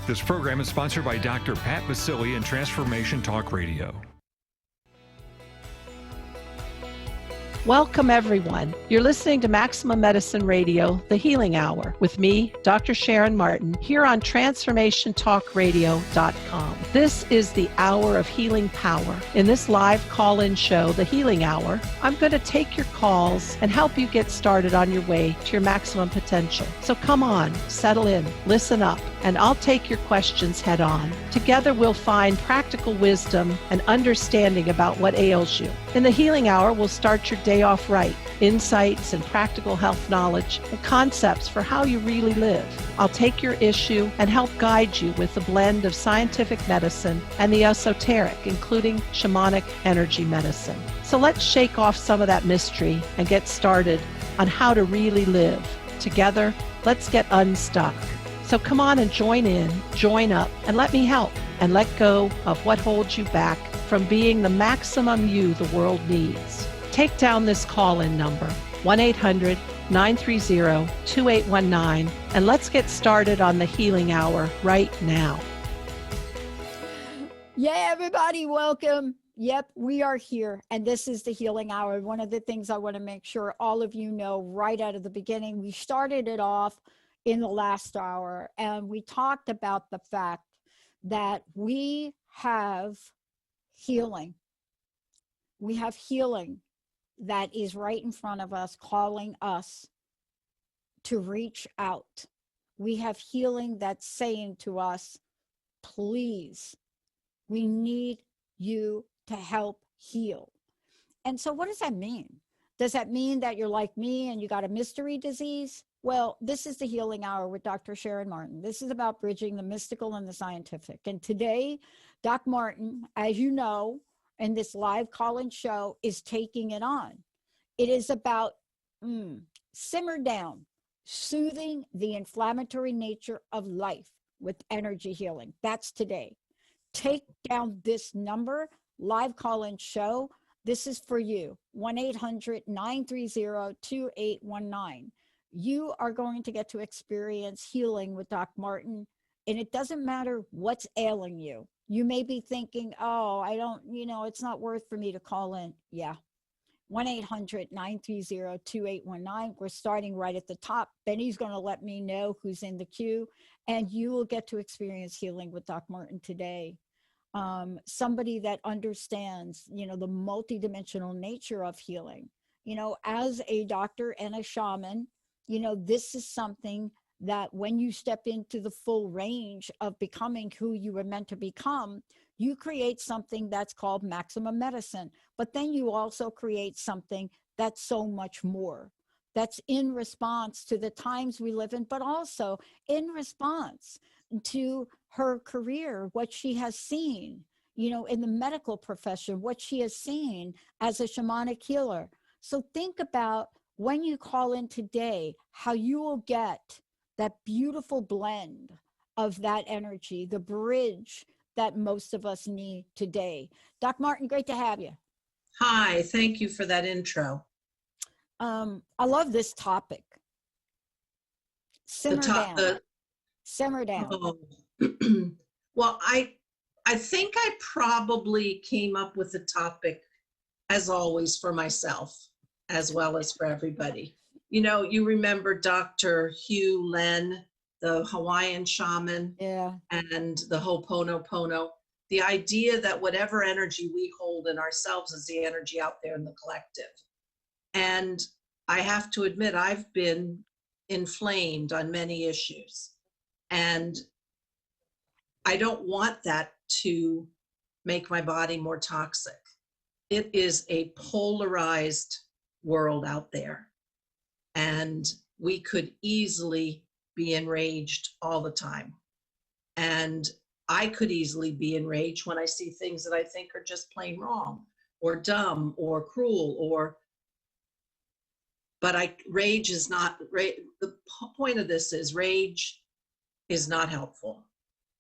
This program is sponsored by Dr. Pat Basili and Transformation Talk Radio. Welcome, everyone. You're listening to Maximum Medicine Radio, The Healing Hour, with me, Dr. Sharon Martin, here on TransformationTalkRadio.com. This is the hour of healing power. In this live call-in show, The Healing Hour, I'm going to take your calls and help you get started on your way to your maximum potential. So come on, settle in, listen up, and I'll take your questions head on. Together, we'll find practical wisdom and understanding about what ails you. In The Healing Hour, we'll start your day off right. Insights and practical health knowledge and concepts for how you really live. I'll take your issue and help guide you with a blend of scientific medicine and the esoteric, including shamanic energy medicine. So let's shake off some of that mystery and get started on how to really live. Together, let's get unstuck. So come on and join in, join up, and let me help, and let go of what holds you back from being the maximum you the world needs. Take down this call-in number, 1-800-930-2819, and let's get started on the Healing Hour right now. Yeah, everybody, welcome. Yep, we are here, and this is the Healing Hour. One of the things I want to make sure all of you know right out of the beginning, we started it off in the last hour, and we talked about the fact that we have healing. We have healing that is right in front of us, calling us to reach out. We have healing that's saying to us, please, we need you to help heal. And so what does that mean? Does that mean that you're like me and you got a mystery disease? Well, this is the Healing Hour with Dr. Sharon Martin. This is about bridging the mystical and the scientific. And today, Doc Martin, as you know, in this live call-in show, is taking it on. It is about simmer down, soothing the inflammatory nature of life with energy healing. That's today. Take down this number, live call-in show. This is for you, 1-800-930-2819. You are going to get to experience healing with Doc Martin, and it doesn't matter what's ailing you. You may be thinking, oh, I don't, it's not worth for me to call in. Yeah. 1-800-930-2819. We're starting right at the top. Benny's going to let me know who's in the queue, and you will get to experience healing with Doc Martin today. Somebody that understands, the multidimensional nature of healing. As a doctor and a shaman, this is something that when you step into the full range of becoming who you were meant to become, you create something that's called maximum medicine. But then you also create something that's so much more, that's in response to the times we live in, but also in response to her career, what she has seen, in the medical profession, what she has seen as a shamanic healer. So think about when you call in today, how you will get that beautiful blend of that energy, the bridge that most of us need today. Doc Martin, great to have you. Hi, thank you for that intro. I love this topic. Simmer down. Simmer down. Oh. Well, I think I probably came up with the topic, as always, for myself, as well as for everybody. You remember Dr. Hugh Len, the Hawaiian shaman, and the Ho'oponopono. The idea that whatever energy we hold in ourselves is the energy out there in the collective. And I have to admit, I've been inflamed on many issues. And I don't want that to make my body more toxic. It is a polarized world out there. And we could easily be enraged all the time. And I could easily be enraged when I see things that I think are just plain wrong or dumb or cruel but rage is not, the point of this is rage is not helpful,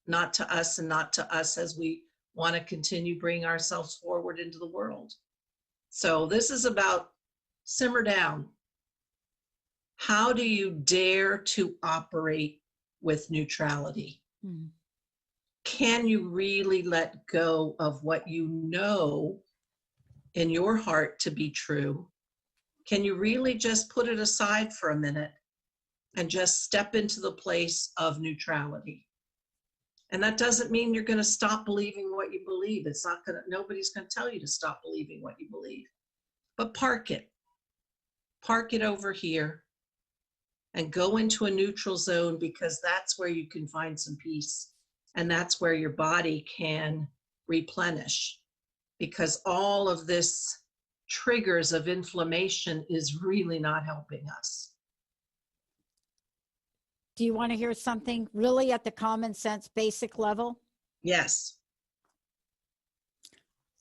not to us and not to us as we want to continue bringing ourselves forward into the world. So this is about simmer down. How do you dare to operate with neutrality? can you really let go of what you know in your heart to be true? Can you really just put it aside for a minute and just step into the place of neutrality? And that doesn't mean you're going to stop believing what you believe. It's not going to, nobody's going to tell you to stop believing what you believe. But park it over here and go into a neutral zone, because that's where you can find some peace. And that's where your body can replenish, because all of this triggers of inflammation is really not helping us. Do you want to hear something really at the common sense basic level? Yes.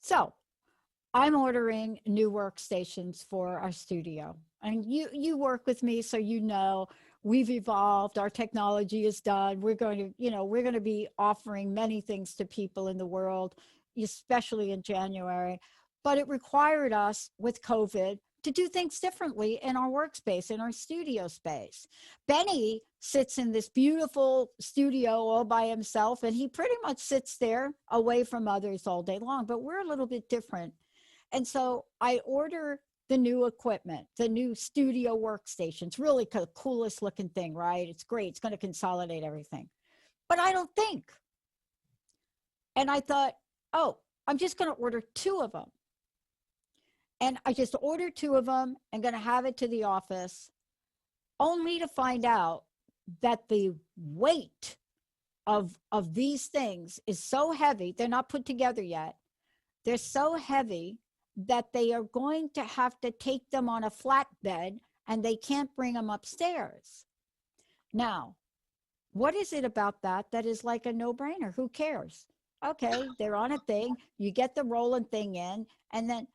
So I'm ordering new workstations for our studio. And you work with me, so you know we've evolved, our technology is done. We're going to be offering many things to people in the world, especially in January. But it required us with COVID to do things differently in our workspace, in our studio space. Benny sits in this beautiful studio all by himself, and he pretty much sits there away from others all day long, but we're a little bit different. And so I order the new equipment, the new studio workstation. It's really the coolest looking thing, right? It's great. It's going to consolidate everything. But I don't think. And I thought, oh, I'm just going to order 2 of them. And I just ordered 2 of them and going to have it to the office, only to find out that the weight of these things is so heavy. They're not put together yet. They're so heavy that they are going to have to take them on a flatbed, and they can't bring them upstairs. Now, what is it about that is like a no-brainer? Who cares? Okay, they're on a thing. You get the rolling thing in, and then,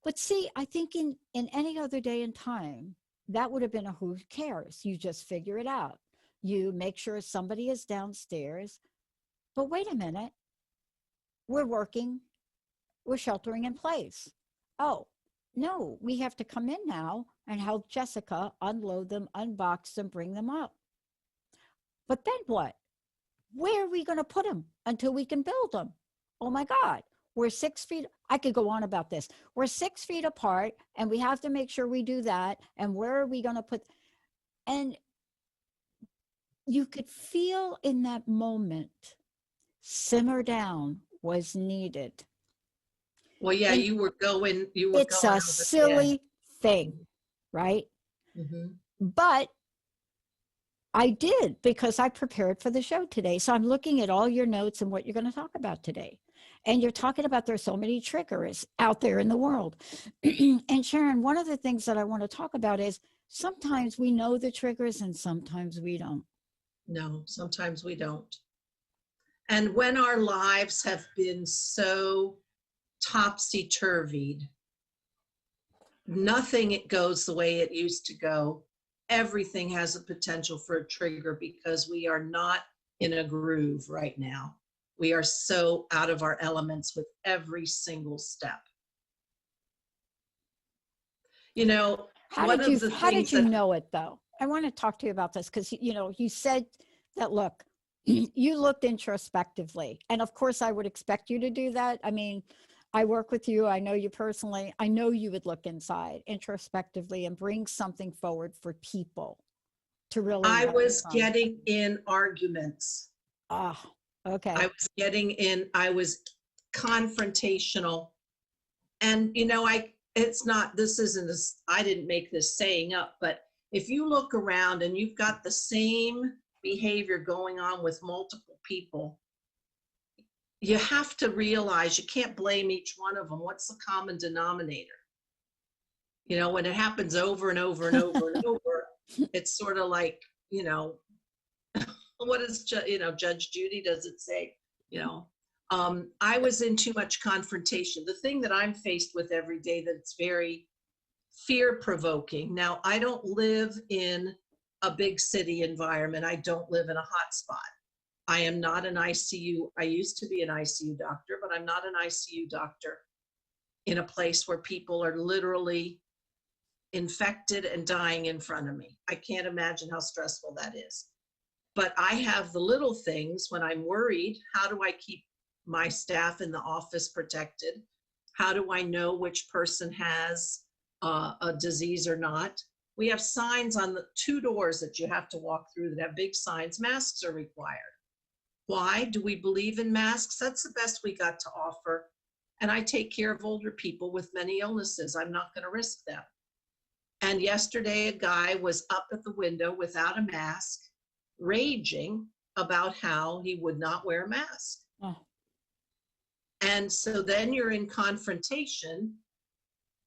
but see, I think in any other day and time, that would have been a who cares. You just figure it out. You make sure somebody is downstairs. But wait a minute. We're working. We're sheltering in place. Oh, no, we have to come in now and help Jessica unload them, unbox them, bring them up. But then what? Where are we going to put them until we can build them? Oh my God, we're 6 feet. I could go on about this. We're 6 feet apart, and we have to make sure we do that. And where are we going to put? And you could feel in that moment, simmer down was needed. Well, yeah, And you were going. It's a silly thing, right? Mm-hmm. But I did, because I prepared for the show today. So I'm looking at all your notes and what you're going to talk about today. And you're talking about there's so many triggers out there in the world. And Sharon, one of the things that I want to talk about is sometimes we know the triggers and sometimes we don't. No, sometimes we don't. And when our lives have been so topsy-turvied, nothing goes the way it used to go. Everything has a potential for a trigger, because we are not in a groove right now. We are so out of our elements with every single step. You know, How did you know it, though? I want to talk to you about this, because, you said that, look, you looked introspectively. And of course, I would expect you to do that. I mean, I work with you. I know you personally. I know you would look inside introspectively and bring something forward for people to really. I was getting in arguments. Ah, okay. I was confrontational. And, I didn't make this saying up, but if you look around and you've got the same behavior going on with multiple people, you have to realize you can't blame each one of them. What's the common denominator? When it happens over and over and over and over, it's sort of like, what is, Judge Judy, does it say? I was in too much confrontation. The thing that I'm faced with every day that's very fear-provoking. Now, I don't live in a big city environment. I don't live in a hot spot. I am not an ICU. I used to be an ICU doctor, but I'm not an ICU doctor in a place where people are literally infected and dying in front of me. I can't imagine how stressful that is. But I have the little things when I'm worried. How do I keep my staff in the office protected? How do I know which person has a disease or not? We have signs on the 2 doors that you have to walk through that have big signs. Masks are required. Why do we believe in masks? That's the best we got to offer. And I take care of older people with many illnesses. I'm not going to risk them. And yesterday, a guy was up at the window without a mask, raging about how he would not wear a mask. Oh. And so then you're in confrontation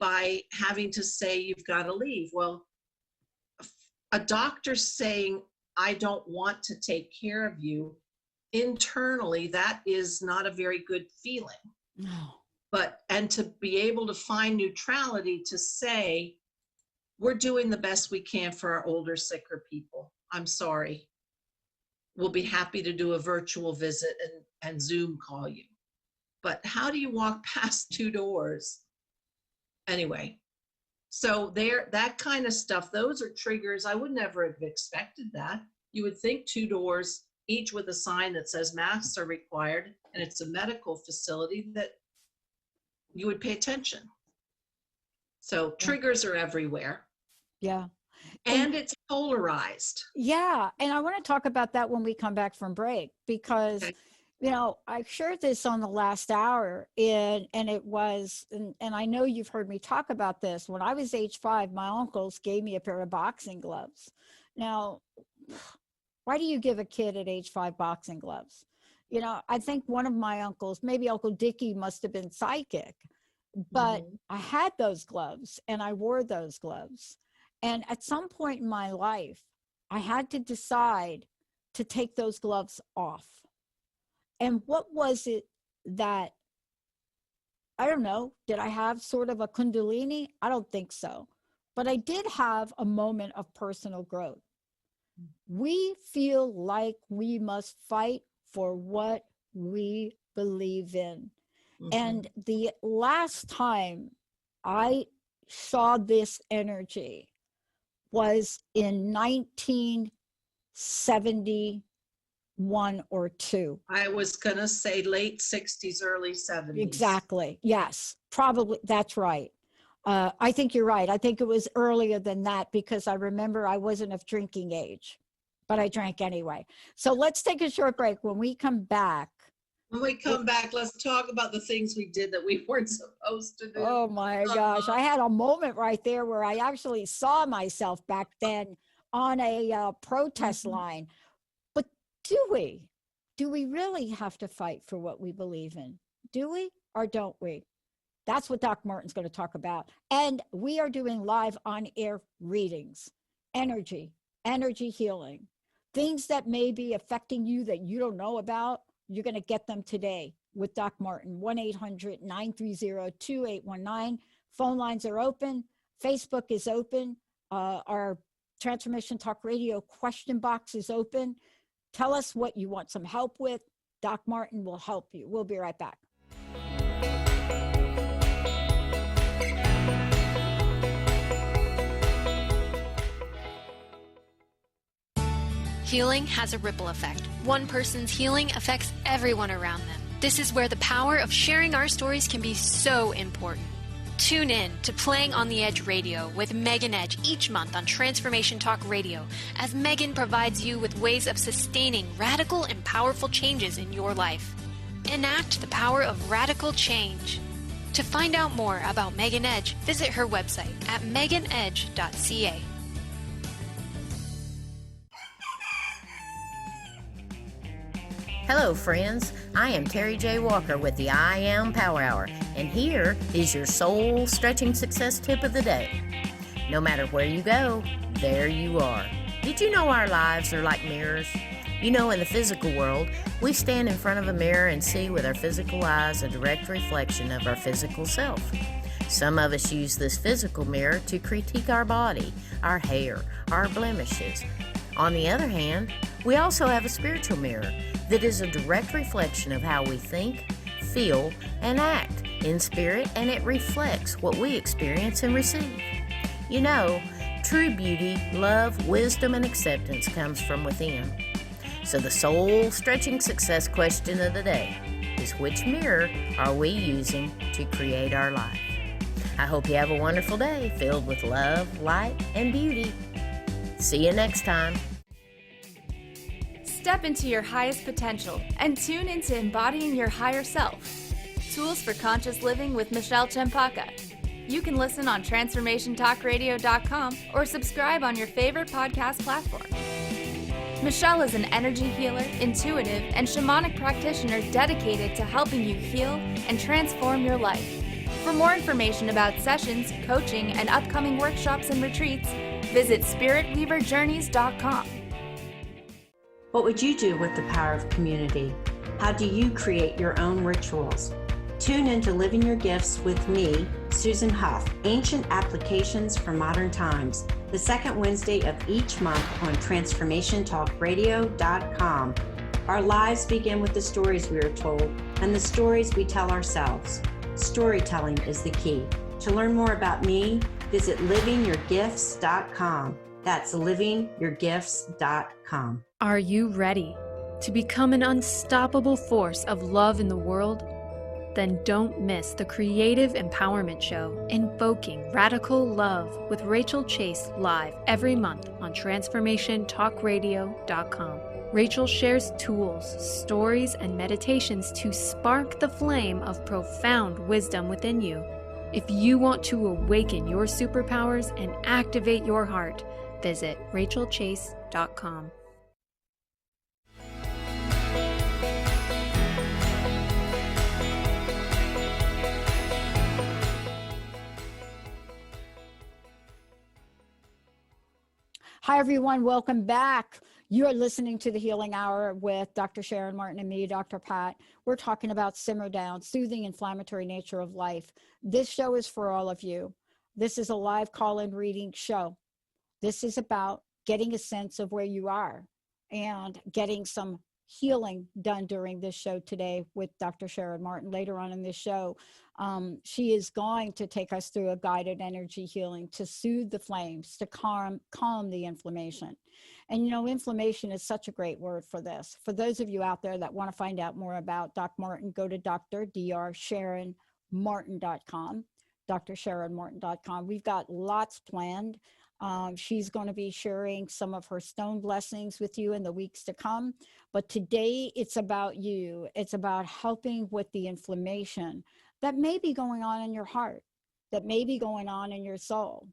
by having to say you've got to leave. Well, a doctor saying, I don't want to take care of you, internally, that is not a very good feeling. No. And to be able to find neutrality to say, we're doing the best we can for our older, sicker people. I'm sorry. We'll be happy to do a virtual visit and Zoom call you. But how do you walk past 2 doors? Anyway, so that kind of stuff, those are triggers. I would never have expected that. You would think 2 doors, each with a sign that says masks are required, and it's a medical facility, that you would pay attention. So triggers are everywhere. Yeah. And it's polarized. Yeah. And I want to talk about that when we come back from break, because, Okay. I shared this on the last hour and it was, and I know you've heard me talk about this. When I was age 5, my uncles gave me a pair of boxing gloves. Now, why do you give a kid at age 5 boxing gloves? I think one of my uncles, maybe Uncle Dickie, must have been psychic, but I had those gloves and I wore those gloves. And at some point in my life, I had to decide to take those gloves off. And what was it that, I don't know, did I have sort of a kundalini? I don't think so. But I did have a moment of personal growth. We feel like we must fight for what we believe in. And the last time I saw this energy was in 1971 or 2. I was going to say late 60s, early 70s. Exactly. Yes, probably. That's right. I think you're right. I think it was earlier than that, because I remember I wasn't of drinking age, but I drank anyway. So let's take a short break. When we come back, let's talk about the things we did that we weren't supposed to do. oh my gosh, I had a moment right there where I actually saw myself back then on a protest line. But do we really have to fight for what we believe in? Do we or don't we? That's what Doc Martin's going to talk about. And we are doing live on-air readings, energy healing, things that may be affecting you that you don't know about. You're going to get them today with Doc Martin. 1-800-930-2819. Phone lines are open. Facebook is open. Our Transformation Talk Radio question box is open. Tell us what you want some help with. Doc Martin will help you. We'll be right back. Healing has a ripple effect. One person's healing affects everyone around them. This is where the power of sharing our stories can be so important. Tune in to Playing on the Edge Radio with Megan Edge each month on Transformation Talk Radio, as Megan provides you with ways of sustaining radical and powerful changes in your life. Enact the power of radical change. To find out more about Megan Edge, visit her website at meganedge.ca. Hello, friends. I am Terry J. Walker with the I Am Power Hour, and here is your soul-stretching success tip of the day. No matter where you go, there you are. Did you know our lives are like mirrors? In the physical world, we stand in front of a mirror and see with our physical eyes a direct reflection of our physical self. Some of us use this physical mirror to critique our body, our hair, our blemishes. On the other hand, we also have a spiritual mirror that is a direct reflection of how we think, feel, and act in spirit, and it reflects what we experience and receive. True beauty, love, wisdom, and acceptance comes from within. So the soul stretching success question of the day is, which mirror are we using to create our life? I hope you have a wonderful day filled with love, light, and beauty. See you next time. Step into your highest potential and tune into embodying your higher self. Tools for Conscious Living with Michelle Chempaka. You can listen on TransformationTalkRadio.com or subscribe on your favorite podcast platform. Michelle is an energy healer, intuitive, and shamanic practitioner dedicated to helping you heal and transform your life. For more information about sessions, coaching, and upcoming workshops and retreats, visit spiritweaverjourneys.com. What would you do with the power of community? How do you create your own rituals? Tune into Living Your Gifts with me, Susan Huff, Ancient Applications for Modern Times, the second Wednesday of each month on TransformationTalkRadio.com. Our lives begin with the stories we are told and the stories we tell ourselves. Storytelling is the key. To learn more about me, visit livingyourgifts.com. That's livingyourgifts.com. Are you ready to become an unstoppable force of love in the world? Then don't miss the Creative Empowerment Show, Invoking Radical Love with Rachel Chase, live every month on TransformationTalkRadio.com. Rachel shares tools, stories, and meditations to spark the flame of profound wisdom within you. If you want to awaken your superpowers and activate your heart, visit RachelChase.com. Hi, everyone. Welcome back. You are listening to the Healing Hour with Dr. Sharon Martin and me, Dr. Pat. We're talking about Simmer Down, Soothing Inflammatory Nature of Life. This show is for all of you. This is a live call-in reading show. This is about getting a sense of where you are and getting some healing done during this show today with Dr. Sharon Martin. Later on in this show, she is going to take us through a guided energy healing to soothe the flames, to calm the inflammation. And you know, inflammation is such a great word for this. For those of you out there that want to find out more about Doc Martin, go to DrSharonMartin.com, DrSharonMartin.com. We've got lots planned. She's going to be sharing some of her stone blessings with you in the weeks to come. But today it's about you. It's about helping with the inflammation that may be going on in your heart, that may be going on in your soul.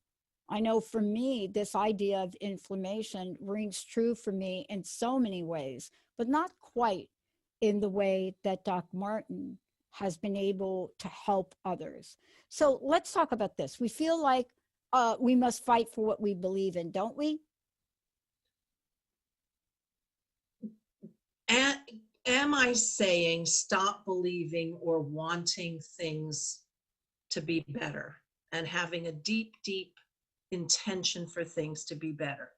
I know for me, this idea of inflammation rings true for me in so many ways, but not quite in the way that Doc Martin has been able to help others. So let's talk about this. We feel like we must fight for what we believe in, don't we? Am I saying stop believing or wanting things to be better and having a deep, deep intention for things to be better?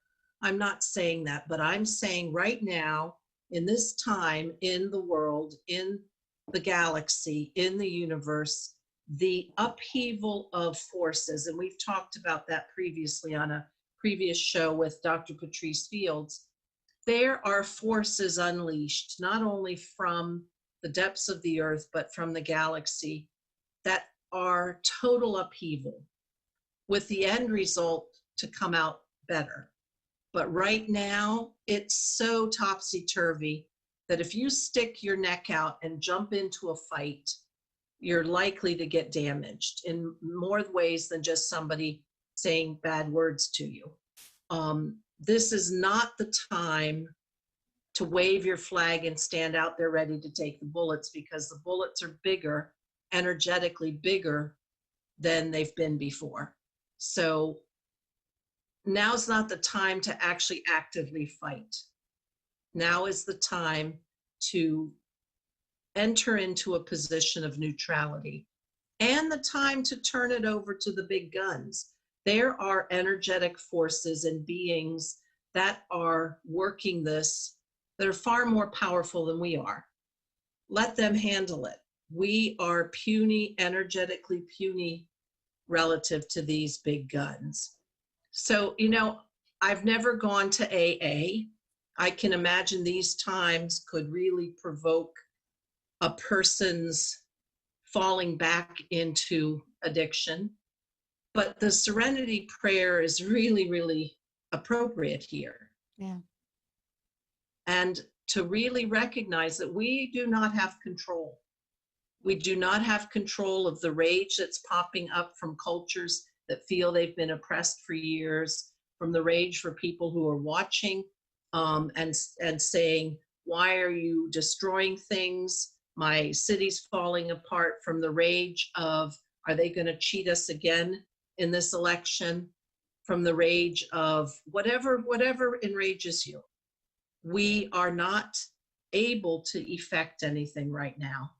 I'm not saying that, but I'm saying right now, in this time, in the world, in the galaxy, in the universe, the upheaval of forces, and we've talked about that previously on a previous show with Dr. Patrice Fields. There are forces unleashed, not only from the depths of the earth, but from the galaxy, that are total upheaval, with the end result to come out better. But right now, it's so topsy-turvy that if you stick your neck out and jump into a fight, you're likely to get damaged in more ways than just somebody saying bad words to you. This is not the time to wave your flag and stand out there ready to take the bullets, because the bullets are bigger, energetically bigger than they've been before. So now's not the time to actually actively fight. Now is the time to enter into a position of neutrality, and the time to turn it over to the big guns. There are energetic forces and beings that are working this that are far more powerful than we are. Let them handle it. We are puny, energetically puny relative to these big guns. So, you know, I've never gone to AA. I can imagine these times could really provoke a person's falling back into addiction. But the serenity prayer is really, really appropriate here. Yeah. And to really recognize that we do not have control. We do not have control of the rage that's popping up from cultures that feel they've been oppressed for years, from the rage for people who are watching and saying, why are you destroying things? My city's falling apart, from the rage of, are they going to cheat us again in this election? From the rage of whatever enrages you. We are not able to effect anything right now.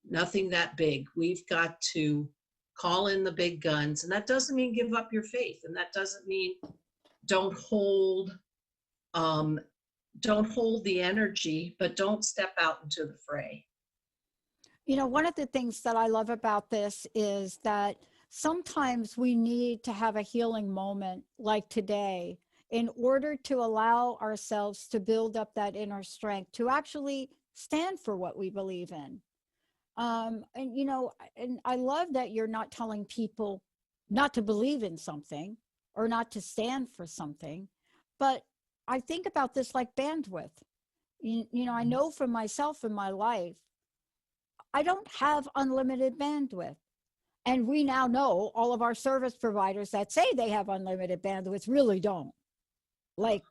Nothing that big. We've got to call in the big guns. And that doesn't mean give up your faith. And that doesn't mean don't hold the energy, but don't step out into the fray. You know, one of the things that I love about this is that sometimes we need to have a healing moment like today in order to allow ourselves to build up that inner strength to actually stand for what we believe in. And I love that you're not telling people not to believe in something or not to stand for something, but I think about this like bandwidth. I know for myself in my life, I don't have unlimited bandwidth. And we now know all of our service providers that say they have unlimited bandwidth really don't. Like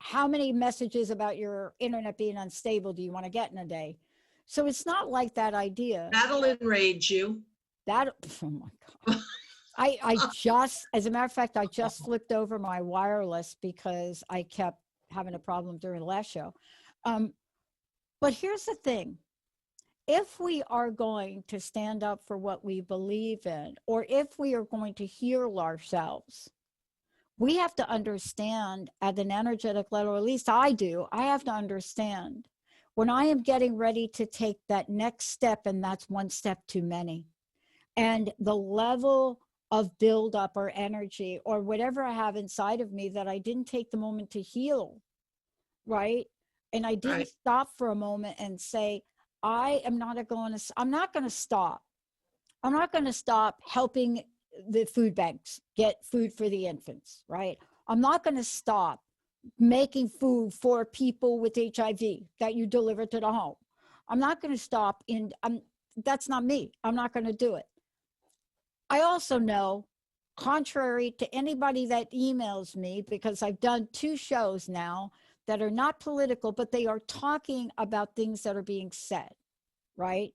how many messages about your internet being unstable do you want to get in a day? So it's not like that idea. That'll enrage you. Oh my God. I just, as a matter of fact, I just flipped over my wireless because I kept having a problem during the last show. But here's the thing. If we are going to stand up for what we believe in, or if we are going to heal ourselves, we have to understand at an energetic level, or at least I do, I have to understand when I am getting ready to take that next step, and that's one step too many, and the level of buildup or energy or whatever I have inside of me that I didn't take the moment to heal, right? And I didn't stop for a moment and say, I'm not going to stop. I'm not going to stop helping the food banks get food for the infants, right? I'm not going to stop making food for people with HIV that you deliver to the home. I'm not going to stop that's not me. I'm not going to do it. I also know, contrary to anybody that emails me, because I've done 2 shows now that are not political, but they are talking about things that are being said, right?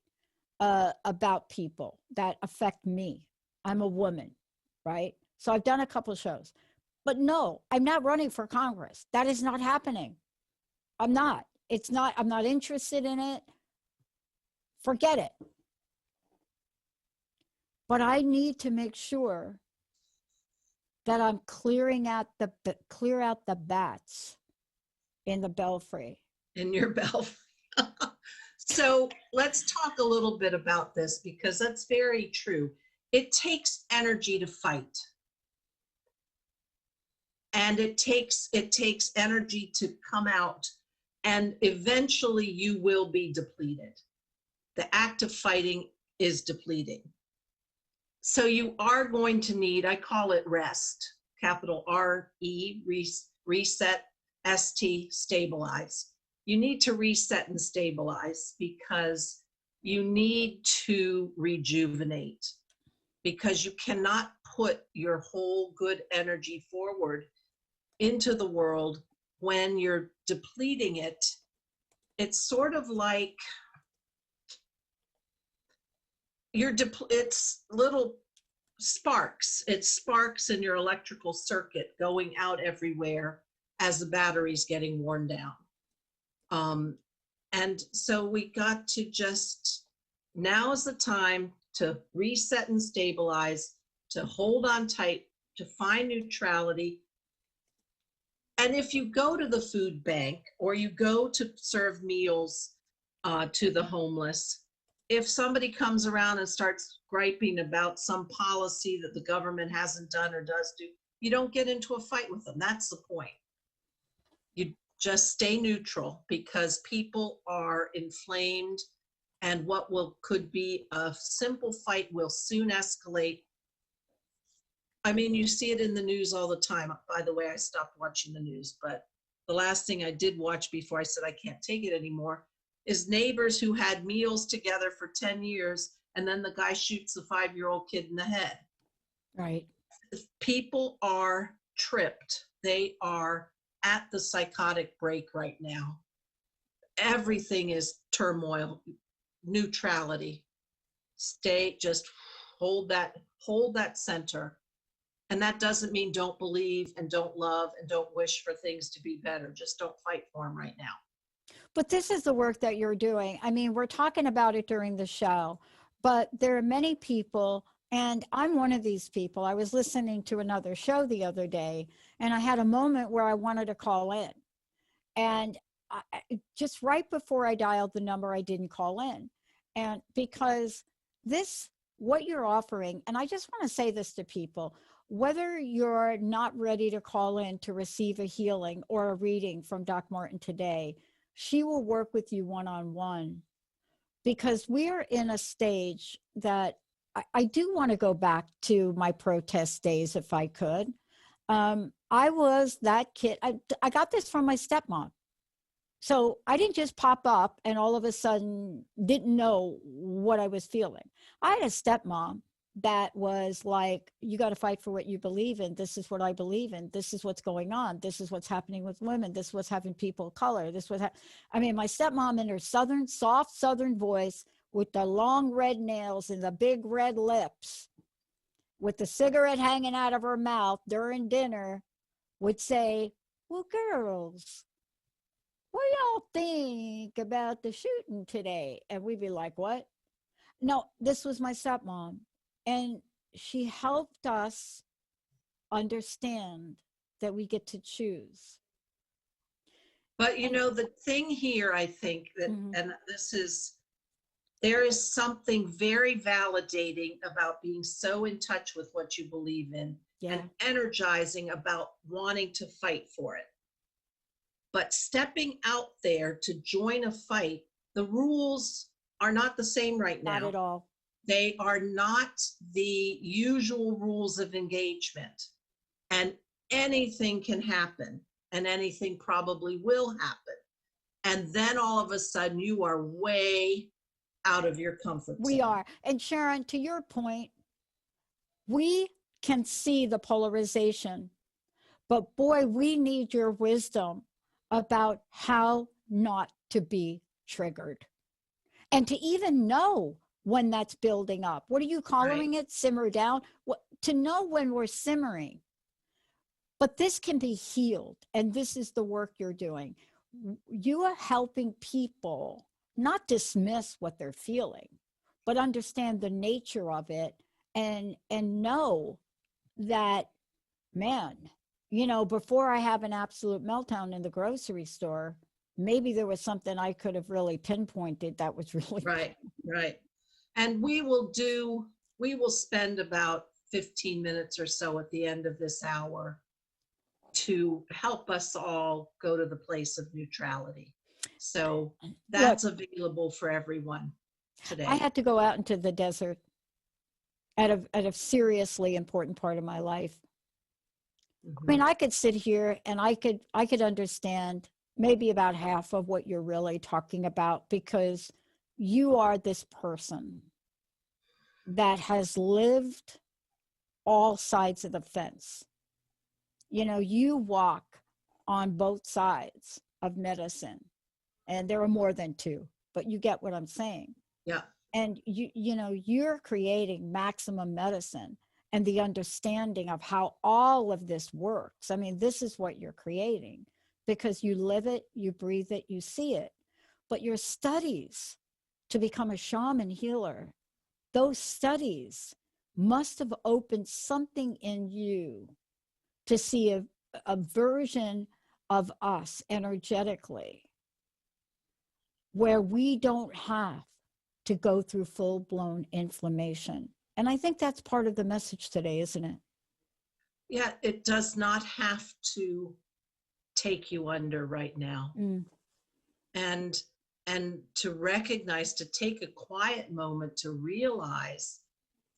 About people that affect me. I'm a woman, right? So I've done a couple of shows. But no, I'm not running for Congress. That is not happening. I'm not interested in it. Forget it. But I need to make sure that I'm clear out the bats in the belfry. In your belfry. So let's talk a little bit about this, because that's very true. It takes energy to fight. And it takes energy to come out, and eventually you will be depleted. The act of fighting is depleting. So you are going to need, I call it rest, capital R-E, reset, S-T, stabilize. You need to reset and stabilize because you need to rejuvenate, because you cannot put your whole good energy forward into the world when you're depleting it. It's sort of like it's little sparks. It's sparks in your electrical circuit going out everywhere as the battery's getting worn down. And so we got to now is the time to reset and stabilize, to hold on tight, to find neutrality. And if you go to the food bank or you go to serve meals to the homeless, if somebody comes around and starts griping about some policy that the government hasn't done or does do, you don't get into a fight with them. That's the point. just stay neutral, because people are inflamed, and what could be a simple fight will soon escalate. I mean, you see it in the news all the time. By the way, I stopped watching the news, but the last thing I did watch before I said I can't take it anymore is neighbors who had meals together for 10 years, and then the guy shoots the 5-year-old kid in the head. Right. People are tripped. They are at the psychotic break right now. Everything is turmoil, neutrality. Just hold that center. And that doesn't mean don't believe and don't love and don't wish for things to be better. Just don't fight for them right now. But this is the work that you're doing. I mean, we're talking about it during the show, but there are many people, and I'm one of these people. I was listening to another show the other day, and I had a moment where I wanted to call in. And just right before I dialed the number, I didn't call in. And because what you're offering, and I just want to say this to people, whether you're not ready to call in to receive a healing or a reading from Doc Martin today, she will work with you one-on-one, because we're in a stage that I do want to go back to my protest days if I could. I was that kid. I got this from my stepmom. So I didn't just pop up and all of a sudden didn't know what I was feeling. I had a stepmom that was like, you got to fight for what you believe in. This is what I believe in. This is what's going on. This is what's happening with women. This is what's happening people of color. My stepmom in her soft southern voice, with the long red nails and the big red lips, with the cigarette hanging out of her mouth during dinner, would say, well, girls, what do y'all think about the shooting today? And we'd be like, what? No, this was my stepmom. And she helped us understand that we get to choose. But the thing here, I think that, and there is something very validating about being so in touch with what you believe in, and energizing about wanting to fight for it. But stepping out there to join a fight, the rules are not the same right now. Not at all. They are not the usual rules of engagement. And anything can happen, and anything probably will happen. And then all of a sudden you are way out of your comfort zone. We are. And Sharon, to your point, we can see the polarization, but boy, we need your wisdom about how not to be triggered, and to even know when that's building up. What are you calling it? Simmer down? To know when we're simmering. But this can be healed, and this is the work you're doing. You are helping people not dismiss what they're feeling, but understand the nature of it, and know that, man, before I have an absolute meltdown in the grocery store, maybe there was something I could have really pinpointed that was really right. And we will spend about 15 minutes or so at the end of this hour to help us all go to the place of neutrality. So that's available for everyone today. I had to go out into the desert at a seriously important part of my life. I mean, I could sit here and I could understand maybe about half of what you're really talking about, because you are this person that has lived all sides of the fence. You walk on both sides of medicine, and there are more than two, but you get what I'm saying. Yeah. And you're creating maximum medicine and the understanding of how all of this works. I mean, this is what you're creating because you live it, you breathe it, you see it. But your studies to become a shaman healer, those studies must have opened something in you to see a version of us energetically where we don't have to go through full-blown inflammation. And I think that's part of the message today, isn't it? Yeah, it does not have to take you under right now. Mm. And to recognize, to take a quiet moment to realize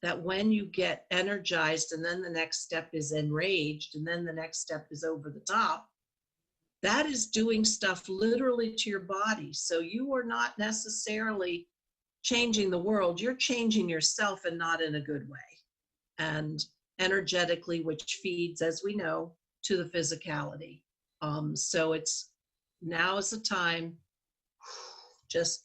that when you get energized and then the next step is enraged and then the next step is over the top, that is doing stuff literally to your body. So you are not necessarily changing the world, you're changing yourself, and not in a good way. And energetically, which feeds, as we know, to the physicality. So it's now is the time. Just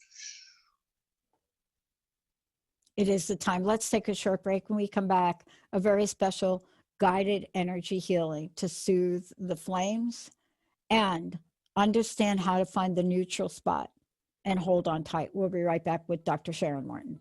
It is the time. Let's take a short break. When we come back, a very special guided energy healing to soothe the flames and understand how to find the neutral spot and hold on tight. We'll be right back with Dr. Sharon Martin.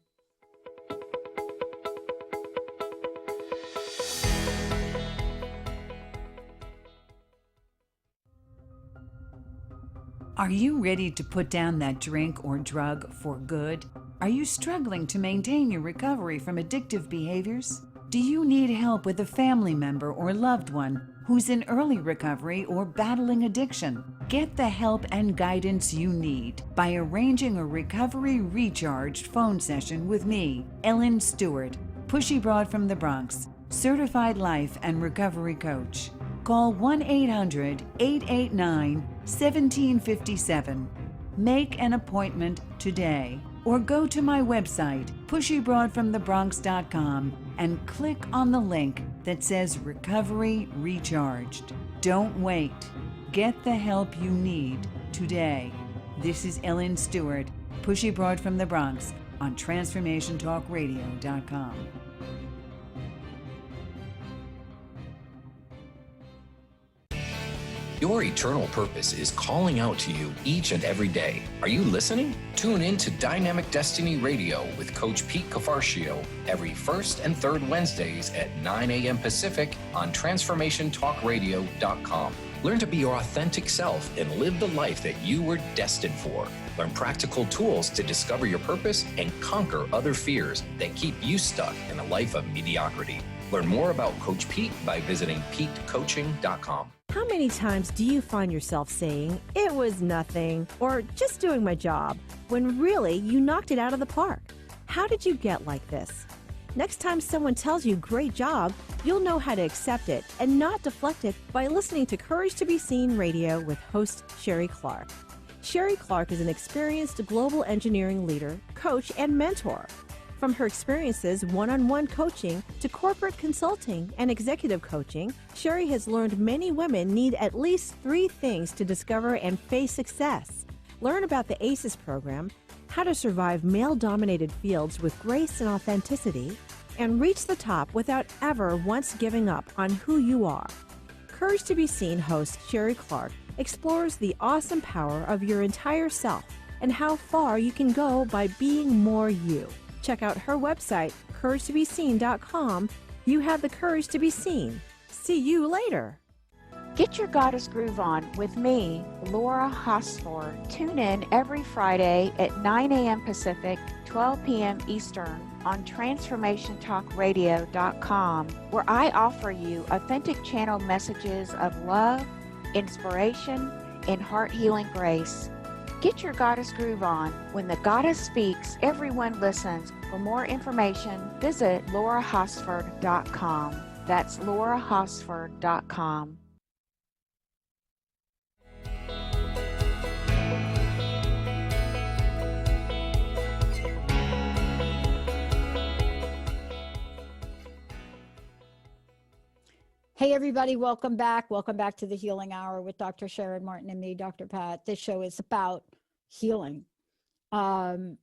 Are you ready to put down that drink or drug for good? Are you struggling to maintain your recovery from addictive behaviors? Do you need help with a family member or loved one who's in early recovery or battling addiction? Get the help and guidance you need by arranging a recovery recharged phone session with me, Ellen Stewart, Pushy Broad from the Bronx, certified life and recovery coach. Call 1-800-889-1757. Make an appointment today or go to my website, pushybroadfromthebronx.com, and click on the link that says Recovery Recharged. Don't wait. Get the help you need today. This is Ellen Stewart, Pushy Broad from the Bronx, on TransformationTalkRadio.com. Your eternal purpose is calling out to you each and every day. Are you listening? Tune in to Dynamic Destiny Radio with Coach Pete Cafarcio every first and third Wednesdays at 9 a.m. Pacific on TransformationTalkRadio.com. Learn to be your authentic self and live the life that you were destined for. Learn practical tools to discover your purpose and conquer other fears that keep you stuck in a life of mediocrity. Learn more about Coach Pete by visiting PeteCoaching.com. How many times do you find yourself saying, "It was nothing," or "just doing my job," when really you knocked it out of the park? How did you get like this? Next time someone tells you "great job," you'll know how to accept it and not deflect it by listening to Courage to be Seen Radio with host Sherry Clark. Sherry Clark is an experienced global engineering leader, coach, and mentor. From her experiences one-on-one coaching to corporate consulting and executive coaching, Sherry has learned many women need at least 3 things to discover and face success. Learn about the ACES program, how to survive male-dominated fields with grace and authenticity, and reach the top without ever once giving up on who you are. Courage to be Seen host Sherry Clark explores the awesome power of your entire self and how far you can go by being more you. Check out her website, CourageToBeSeen.com. You have the courage to be seen. See you later. Get your Goddess Groove On with me, Laura Hosford. Tune in every Friday at 9 a.m. Pacific, 12 p.m. Eastern on TransformationTalkRadio.com, where I offer you authentic channel messages of love, inspiration, and heart-healing grace. Get your Goddess Groove On. When the Goddess speaks, everyone listens. For more information, visit laurahosford.com. That's laurahosford.com. Hey, everybody, welcome back. Welcome back to the Healing Hour with Dr. Sharon Martin and me, Dr. Pat. This show is about healing. And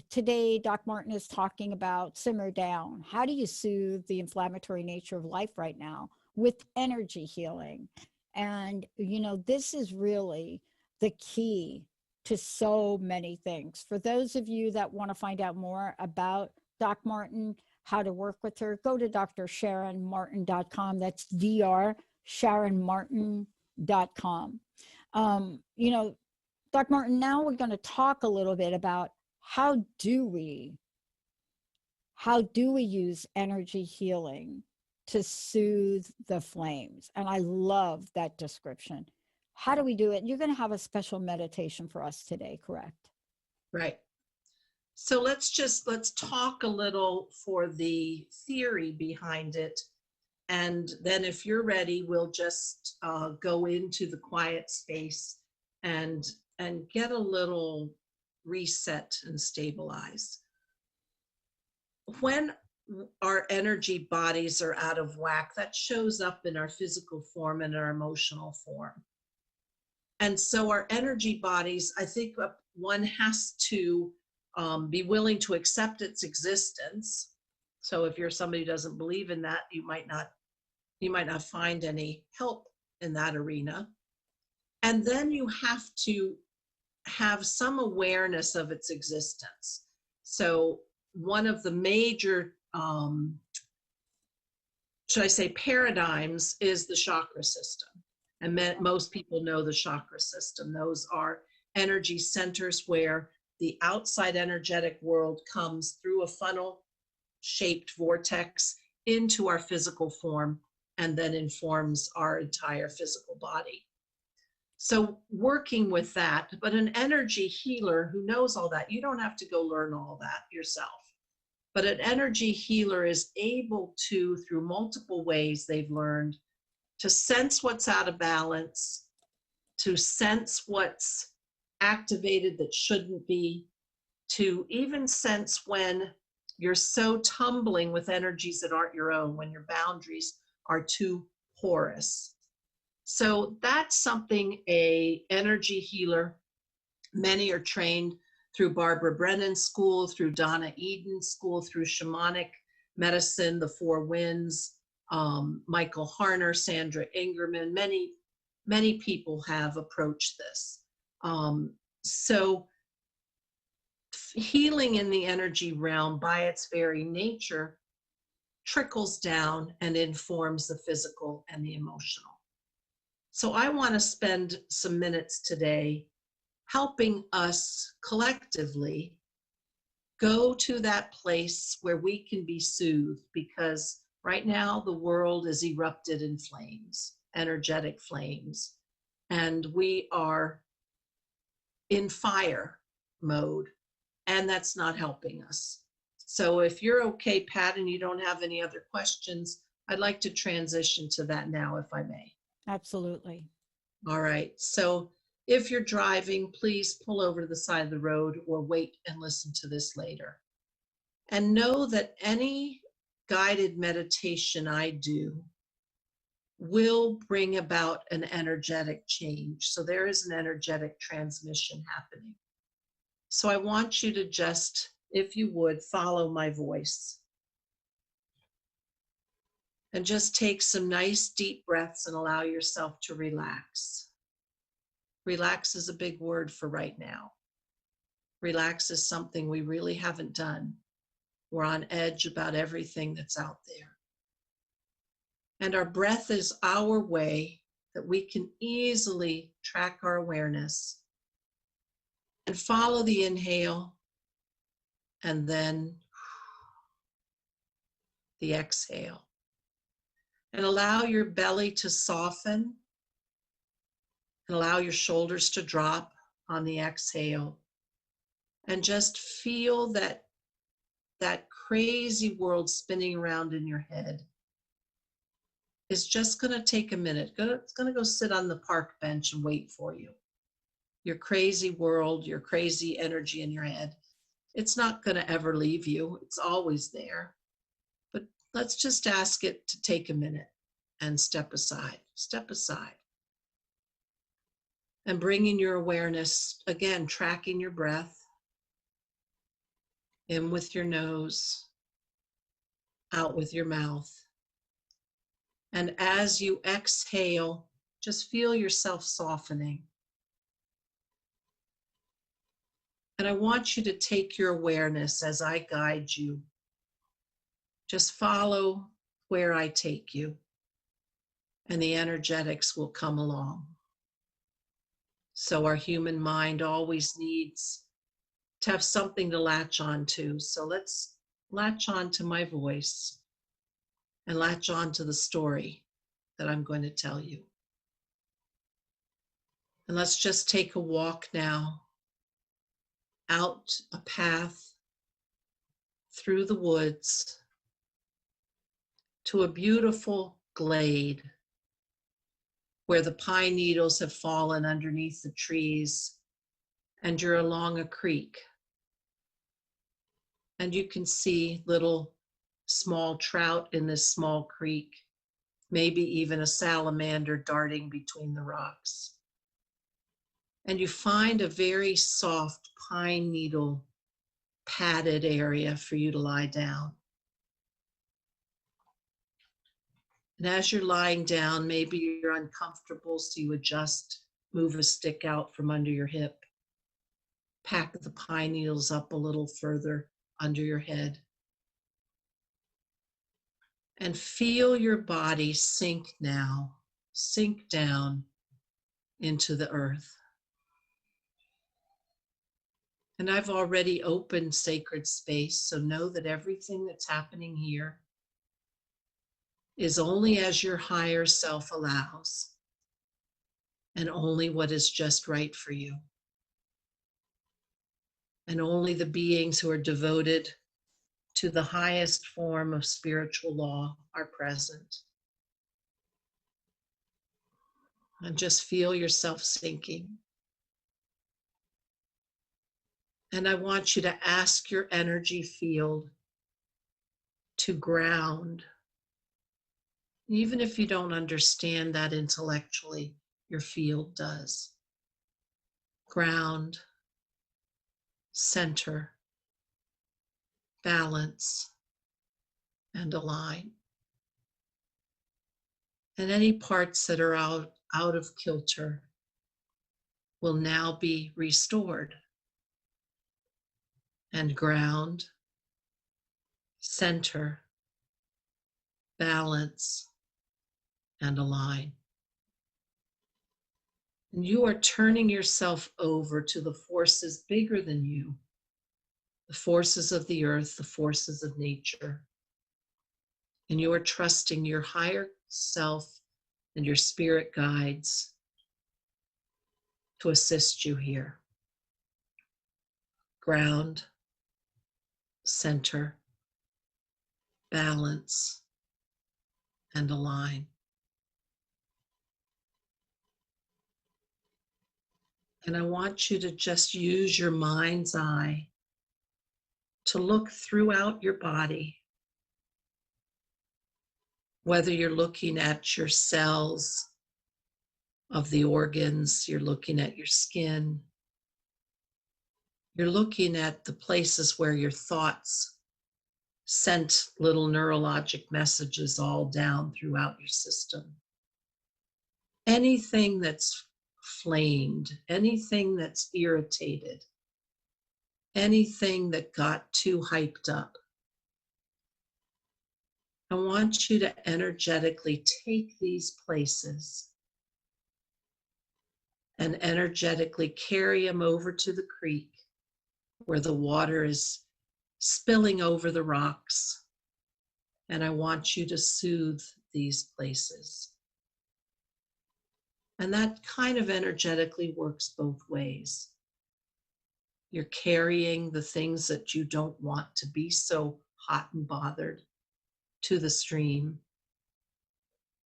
today, Doc Martin is talking about simmer down. How do you soothe the inflammatory nature of life right now with energy healing? And, you know, this is really the key to so many things. For those of you that want to find out more about Doc Martin, how to work with her, go to drsharonmartin.com. That's drsharonmartin.com. You know, Doc Martin, now we're going to talk a little bit about how do we use energy healing to soothe the flames? And I love that description. How do we do it? You're going to have a special meditation for us today, correct? Right. So let's talk a little for the theory behind it. And then if you're ready, we'll just go into the quiet space and get a little reset and stabilize. When our energy bodies are out of whack, that shows up in our physical form and our emotional form. And so our energy bodies, I think one has to be willing to accept its existence. So if you're somebody who doesn't believe in that, you might not find any help in that arena. And then you have to have some awareness of its existence. So one of the major, paradigms is the chakra system. And most people know the chakra system. Those are energy centers where the outside energetic world comes through a funnel-shaped vortex into our physical form and then informs our entire physical body. So working with that, but an energy healer who knows all that, you don't have to go learn all that yourself. But an energy healer is able to, through multiple ways they've learned, to sense what's out of balance, to sense what's activated that shouldn't be, to even sense when you're so tumbling with energies that aren't your own, when your boundaries are too porous. So that's something a energy healer, many are trained through Barbara Brennan's school, through Donna Eden's school, through shamanic medicine, the Four Winds, Michael Harner, Sandra Ingerman, many people have approached this. So healing in the energy realm by its very nature trickles down and informs the physical and the emotional. So I want to spend some minutes today helping us collectively go to that place where we can be soothed, because right now the world is erupted in flames, energetic flames, and we are in fire mode, and that's not helping us. So if you're okay, Pat, and you don't have any other questions, I'd like to transition to that now, if I may. Absolutely. All right. So if you're driving, please pull over to the side of the road or wait and listen to this later. And know that any guided meditation I do will bring about an energetic change. So there is an energetic transmission happening. So I want you to just, if you would, follow my voice. And just take some nice deep breaths and allow yourself to relax. Relax is a big word for right now. Relax is something we really haven't done. We're on edge about everything that's out there. And our breath is our way that we can easily track our awareness and follow the inhale and then the exhale. And allow your belly to soften and allow your shoulders to drop on the exhale. And just feel that crazy world spinning around in your head is just going to take a minute. It's going to go sit on the park bench and wait for you. Your crazy world, your crazy energy in your head, it's not going to ever leave you. It's always there. But let's just ask it to take a minute and step aside. Step aside. And bringing your awareness, again, tracking your breath. In with your nose, out with your mouth. And as you exhale, just feel yourself softening. And I want you to take your awareness as I guide you. Just follow where I take you, and the energetics will come along. So our human mind always needs to have something to latch on to. So let's latch on to my voice and latch on to the story that I'm going to tell you. And let's just take a walk now out a path through the woods to a beautiful glade where the pine needles have fallen underneath the trees, and you're along a creek. And you can see little small trout in this small creek, maybe even a salamander darting between the rocks. And you find a very soft pine needle padded area for you to lie down. And as you're lying down, maybe you're uncomfortable, so you adjust, move a stick out from under your hip, pack the pine needles up a little further under your head, and feel your body sink down into the earth. And I've already opened sacred space, so know that everything that's happening here is only as your higher self allows, and only what is just right for you. And only the beings who are devoted to the highest form of spiritual law are present. And just feel yourself sinking. And I want you to ask your energy field to ground. Even if you don't understand that intellectually, your field does. Ground, center, balance, and align. And any parts that are out of kilter will now be restored. And ground, center, balance, and align. And you are turning yourself over to the forces bigger than you, the forces of the earth, the forces of nature. And you are trusting your higher self and your spirit guides to assist you here. Ground, center, balance, and align. And I want you to just use your mind's eye to look throughout your body, whether you're looking at your cells of the organs, you're looking at your skin, you're looking at the places where your thoughts sent little neurologic messages all down throughout your system. Anything that's flamed, anything that's irritated, anything that got too hyped up, I want you to energetically take these places and energetically carry them over to the creek where the water is spilling over the rocks. And I want you to soothe these places. And that kind of energetically works both ways. You're carrying the things that you don't want to be so hot and bothered to the stream.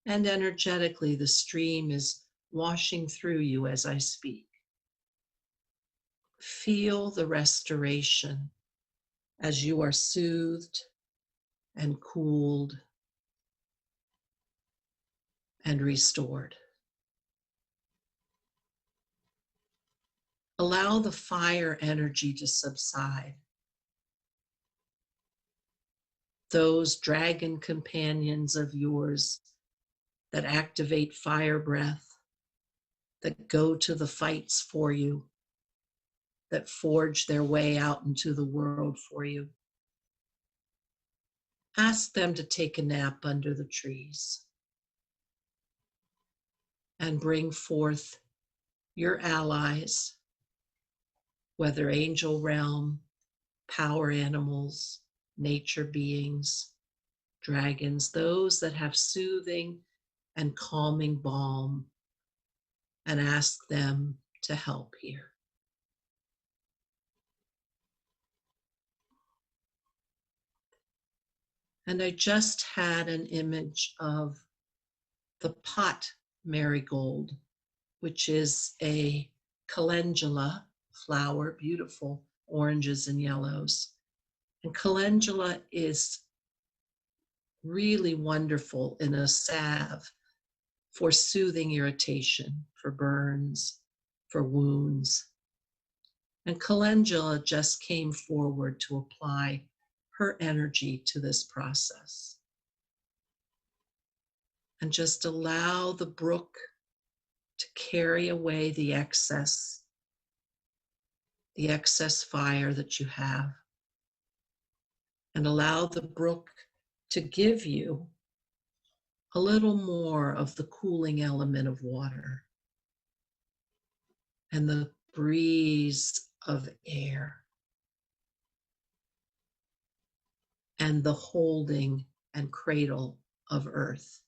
And energetically, the stream is washing through you as I speak. Feel the restoration as you are soothed and cooled and restored. Allow the fire energy to subside. Those dragon companions of yours that activate fire breath, that go to the fights for you, that forge their way out into the world for you. Ask them to take a nap under the trees and bring forth your allies, whether angel realm, power animals, nature beings, dragons, those that have soothing and calming balm and ask them to help here. And I just had an image of the pot marigold, which is a calendula flower, beautiful oranges and yellows. And calendula is really wonderful in a salve for soothing irritation, for burns, for wounds. And calendula just came forward to apply her energy to this process. And just allow the brook to carry away the excess fire that you have. And allow the brook to give you a little more of the cooling element of water and the breeze of air and the holding and cradle of earth.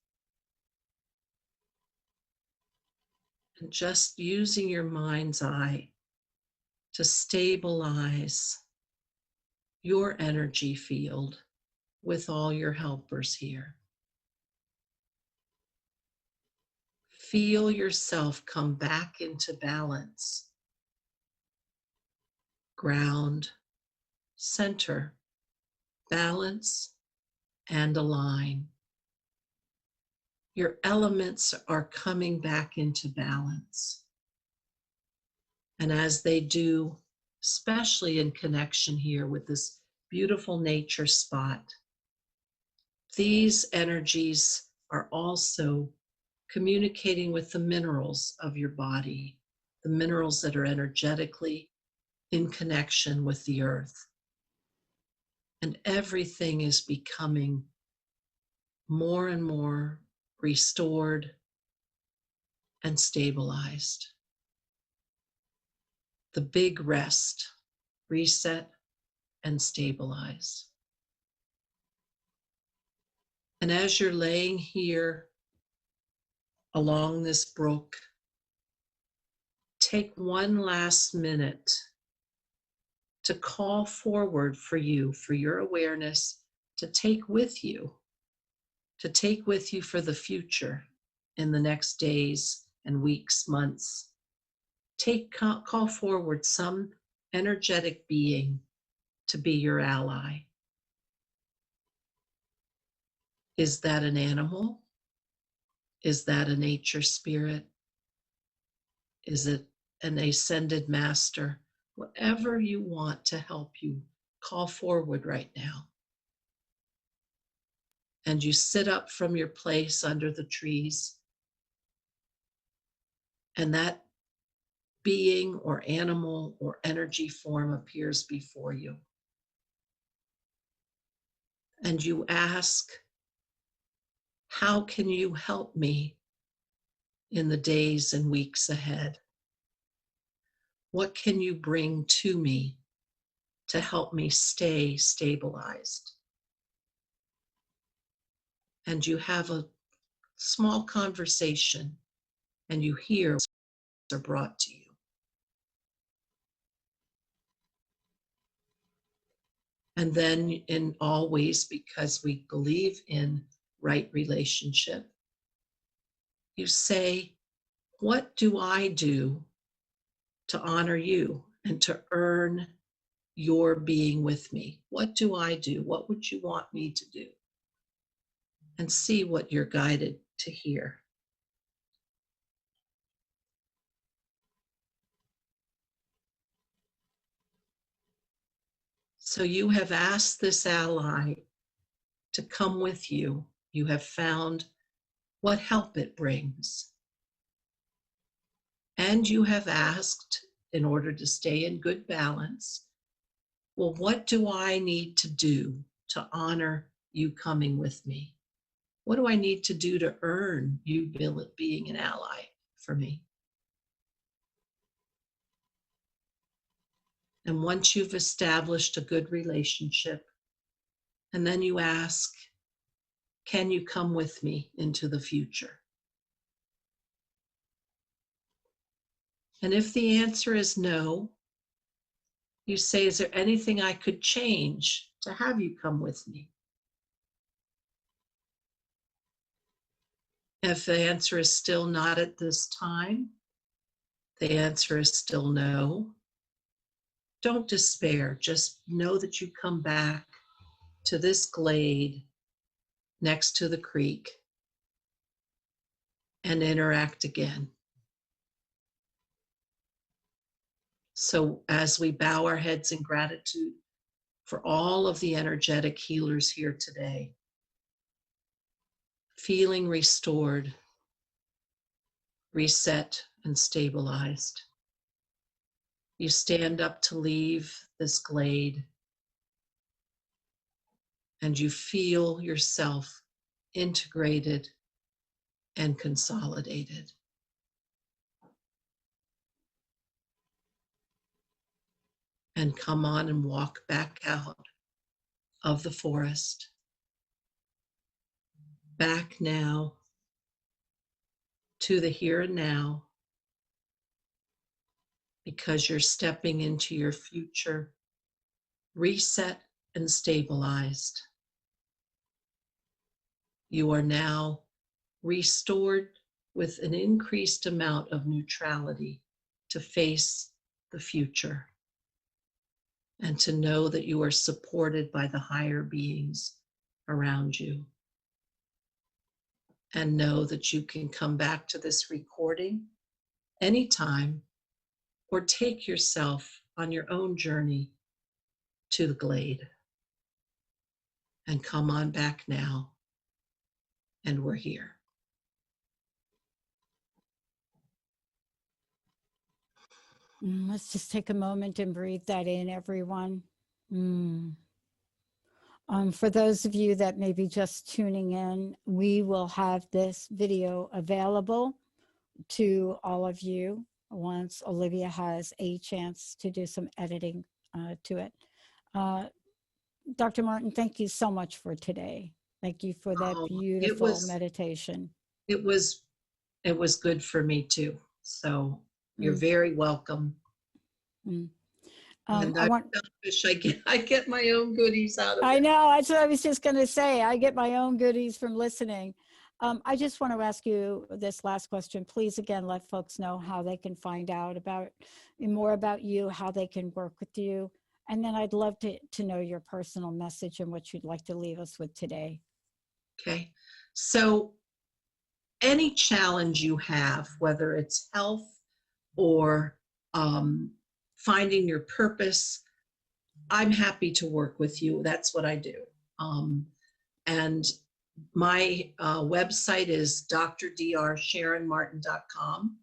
And just using your mind's eye to stabilize your energy field with all your helpers here. Feel yourself come back into balance. Ground, center, balance, and align. Your elements are coming back into balance. And as they do, especially in connection here with this beautiful nature spot, these energies are also communicating with the minerals of your body, the minerals that are energetically in connection with the earth. And everything is becoming more and more restored and stabilized. The big rest, reset and stabilize. And as you're laying here along this brook, take one last minute to call forward for you, for your awareness, to take with you for the future in the next days and weeks, months. Call forward some energetic being to be your ally. Is that an animal? Is that a nature spirit? Is it an ascended master? Whatever you want to help you, call forward right now. And you sit up from your place under the trees, and that being or animal or energy form appears before you. And you ask, how can you help me in the days and weeks ahead? What can you bring to me to help me stay stabilized? And you have a small conversation, and you hear what's are brought to you. And then in always, because we believe in right relationship, you say, what do I do to honor you and to earn your being with me? What do I do? What would you want me to do? And see what you're guided to hear. So you have asked this ally to come with you. You have found what help it brings. And you have asked, in order to stay in good balance, well, what do I need to do to honor you coming with me? What do I need to do to earn you being an ally for me? And once you've established a good relationship, and then you ask, can you come with me into the future? And if the answer is no, you say, is there anything I could change to have you come with me? If the answer is still not at this time, the answer is still no, don't despair. Just know that you come back to this glade next to the creek and interact again. So as we bow our heads in gratitude for all of the energetic healers here today, feeling restored, reset, and stabilized, you stand up to leave this glade and you feel yourself integrated and consolidated. And come on and walk back out of the forest. Back now to the here and now, because you're stepping into your future, reset and stabilized. You are now restored with an increased amount of neutrality to face the future and to know that you are supported by the higher beings around you. And know that you can come back to this recording anytime or take yourself on your own journey to the glade. And come on back now, and we're here. Let's just take a moment and breathe that in, everyone. For those of you that may be just tuning in, we will have this video available to all of you once Olivia has a chance to do some editing to it. Dr. Martin, thank you so much for today. Thank you for that beautiful meditation. It was good for me too. So you're very welcome. And I'm selfish. I get my own goodies out of it. I know. That's what I was just going to say. I get my own goodies from listening. I just want to ask you this last question. Please, again, let folks know how they can find out more about you, how they can work with you. And then I'd love to know your personal message and what you'd like to leave us with today. Okay. So any challenge you have, whether it's health or finding your purpose, I'm happy to work with you. That's what I do. And my website is drdrsharonmartin.com.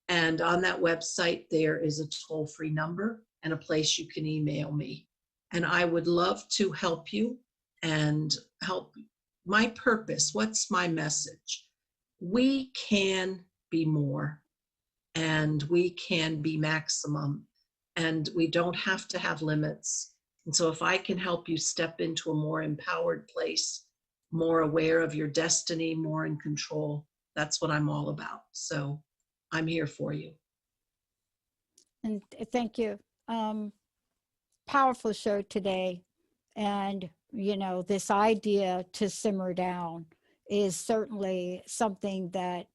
And on that website, there is a toll-free number and a place you can email me. And I would love to help you and help. My purpose, what's my message? We can be more and we can be maximum, and we don't have to have limits. And so if I can help you step into a more empowered place, more aware of your destiny, more in control, that's what I'm all about. So I'm here for you. And thank you. Powerful show today. And, this idea to simmer down is certainly something that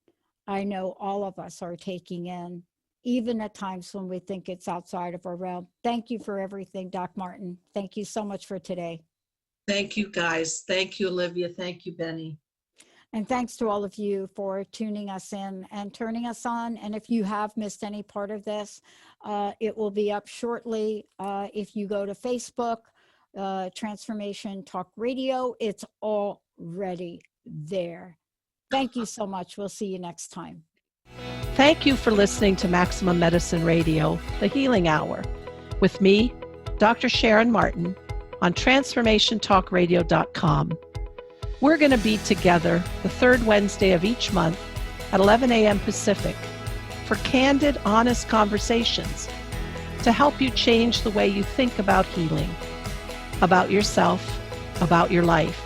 I know all of us are taking in, even at times when we think it's outside of our realm. Thank you for everything, Doc Martin. Thank you so much for today. Thank you, guys. Thank you, Olivia. Thank you, Benny. And thanks to all of you for tuning us in and turning us on. And if you have missed any part of this, it will be up shortly. If you go to Facebook, Transformation Talk Radio, it's already there. Thank you so much. We'll see you next time. Thank you for listening to Maximum Medicine Radio, the Healing Hour, with me, Dr. Sharon Martin, on TransformationTalkRadio.com. We're going to be together the third Wednesday of each month at 11 a.m. Pacific for candid, honest conversations to help you change the way you think about healing, about yourself, about your life.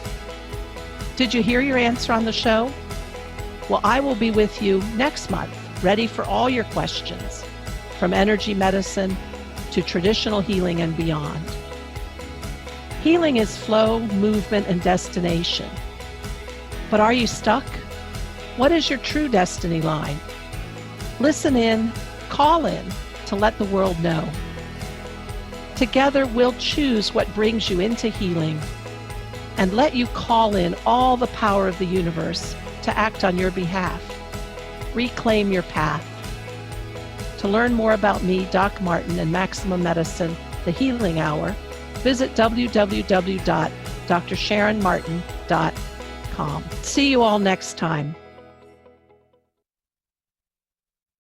Did you hear your answer on the show? Well, I will be with you next month, ready for all your questions. from energy medicine to traditional healing and beyond. Healing is flow, movement, and destination. But are you stuck? What is your true destiny line? Listen in, call in to let the world know. Together, we'll choose what brings you into healing and let you call in all the power of the universe to act on your behalf. Reclaim your path. To learn more about me, Doc Martin, and Maximum Medicine, The Healing Hour, visit www.drsharonmartin.com. See you all next time.